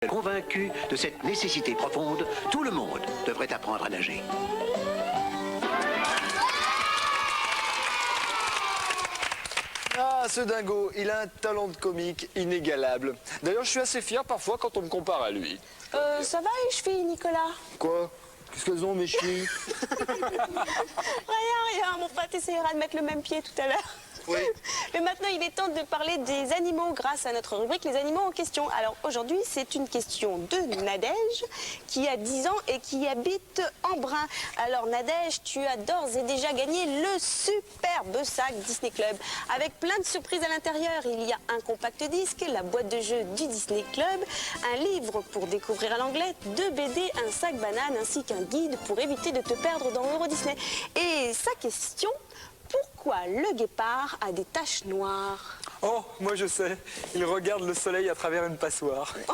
Convaincu de cette nécessité profonde, tout le monde devrait apprendre à nager. Ah, ce dingo, il a un talent de comique inégalable. D'ailleurs, je suis assez fier parfois quand on me compare à lui. Ça va les chevilles, Nicolas? Quoi? Qu'est-ce qu'elles ont, mes chevilles? Rien, mon frère essayera de mettre le même pied tout à l'heure. Oui. Mais maintenant, il est temps de parler des animaux grâce à notre rubrique Les animaux en question. Alors aujourd'hui, c'est une question de Nadège qui a 10 ans et qui habite Embrun. Alors Nadège, tu as d'ores et déjà gagné le superbe sac Disney Club. Avec plein de surprises à l'intérieur. Il y a un compact disque, la boîte de jeu du Disney Club, un livre pour découvrir à l'anglais, 2 BD, un sac banane ainsi qu'un guide pour éviter de te perdre dans Euro Disney. Et sa question... Pourquoi le guépard a des taches noires? Oh, moi je sais. Il regarde le soleil à travers une passoire. Oh,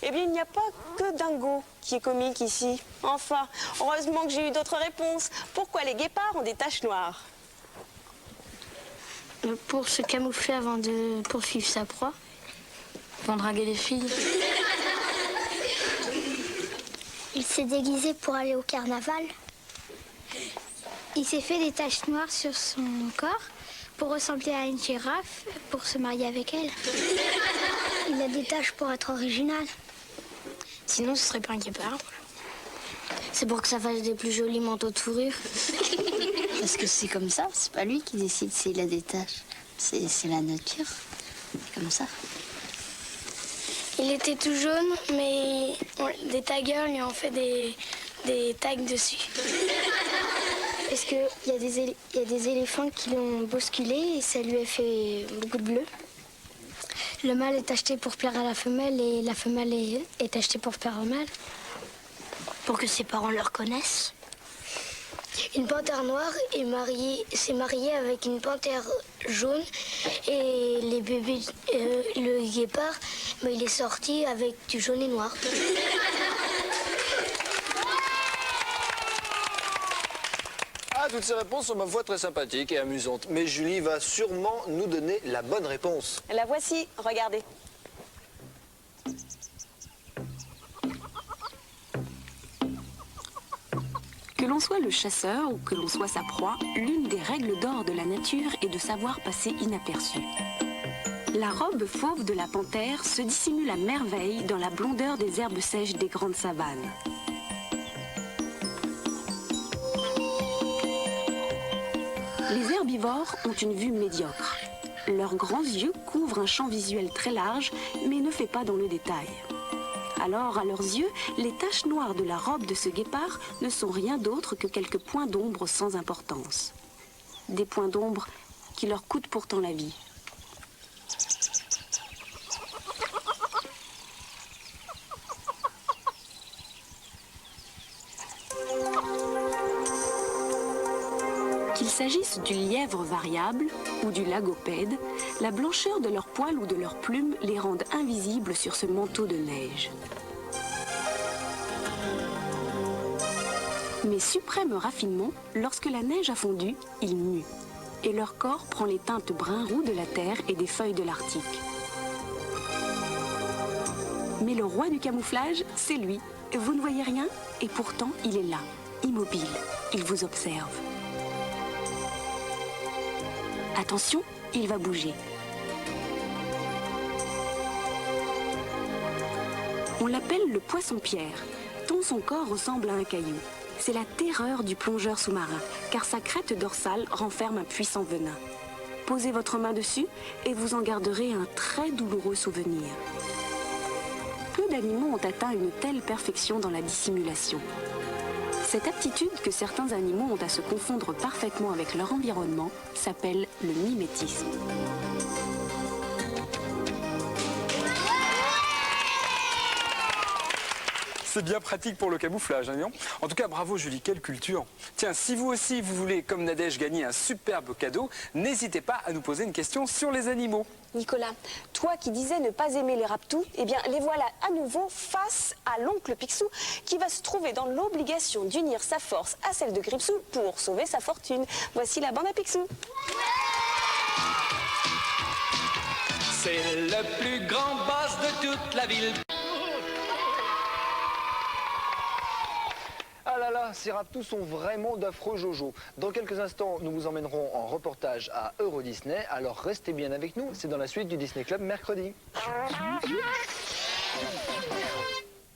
eh bien, il n'y a pas que Dingo qui est comique ici. Enfin, heureusement que j'ai eu d'autres réponses. Pourquoi les guépards ont des taches noires? Pour se camoufler avant de poursuivre sa proie. Pour draguer les filles. Il s'est déguisé pour aller au carnaval. Il s'est fait des taches noires sur son corps pour ressembler à une girafe, pour se marier avec elle. Il a des taches pour être original. Sinon, ce serait pas un guépard. C'est pour que ça fasse des plus jolis manteaux de fourrure. Parce que c'est comme ça, c'est pas lui qui décide s'il a des taches. C'est la nature. C'est comme ça. Il était tout jaune, mais des taggers lui ont fait des tags dessus. Parce qu'il y a des éléphants qui l'ont bousculé et ça lui a fait beaucoup de bleu. Le mâle est acheté pour plaire à la femelle et la femelle est achetée pour plaire au mâle. Pour que ses parents le reconnaissent. Une panthère noire s'est mariée avec une panthère jaune et les bébés, le guépard, il est sorti avec du jaune et noir. Ah, toutes ces réponses sont ma foi très sympathiques et amusantes. Mais Julie va sûrement nous donner la bonne réponse. La voici, regardez. Que l'on soit le chasseur ou que l'on soit sa proie, l'une des règles d'or de la nature est de savoir passer inaperçu. La robe fauve de la panthère se dissimule à merveille dans la blondeur des herbes sèches des grandes savanes. Les herbivores ont une vue médiocre. Leurs grands yeux couvrent un champ visuel très large, mais ne fait pas dans le détail. Alors, à leurs yeux, les taches noires de la robe de ce guépard ne sont rien d'autre que quelques points d'ombre sans importance. Des points d'ombre qui leur coûtent pourtant la vie. Qu'il s'agisse du lièvre variable ou du lagopède, la blancheur de leurs poils ou de leurs plumes les rendent invisibles sur ce manteau de neige. Mais suprême raffinement, lorsque la neige a fondu, ils muent, et leur corps prend les teintes brun-roux de la terre et des feuilles de l'Arctique. Mais le roi du camouflage, c'est lui. Vous ne voyez rien, et pourtant il est là, immobile, il vous observe. Attention, il va bouger. On l'appelle le poisson-pierre, tant son corps ressemble à un caillou. C'est la terreur du plongeur sous-marin, car sa crête dorsale renferme un puissant venin. Posez votre main dessus et vous en garderez un très douloureux souvenir. Peu d'animaux ont atteint une telle perfection dans la dissimulation. Cette aptitude que certains animaux ont à se confondre parfaitement avec leur environnement s'appelle le mimétisme. C'est bien pratique pour le camouflage, hein, non? En tout cas, bravo Julie, quelle culture. Tiens, si vous aussi, vous voulez, comme Nadège, gagner un superbe cadeau, n'hésitez pas à nous poser une question sur les animaux. Nicolas, toi qui disais ne pas aimer les rapetous, eh bien les voilà à nouveau face à l'oncle Picsou qui va se trouver dans l'obligation d'unir sa force à celle de Gripsou pour sauver sa fortune. Voici la bande à Picsou. C'est le plus grand boss de toute la ville. là, ces raptous sont vraiment d'affreux Jojo. Dans quelques instants, nous vous emmènerons en reportage à Euro Disney. Alors restez bien avec nous, c'est dans la suite du Disney Club mercredi.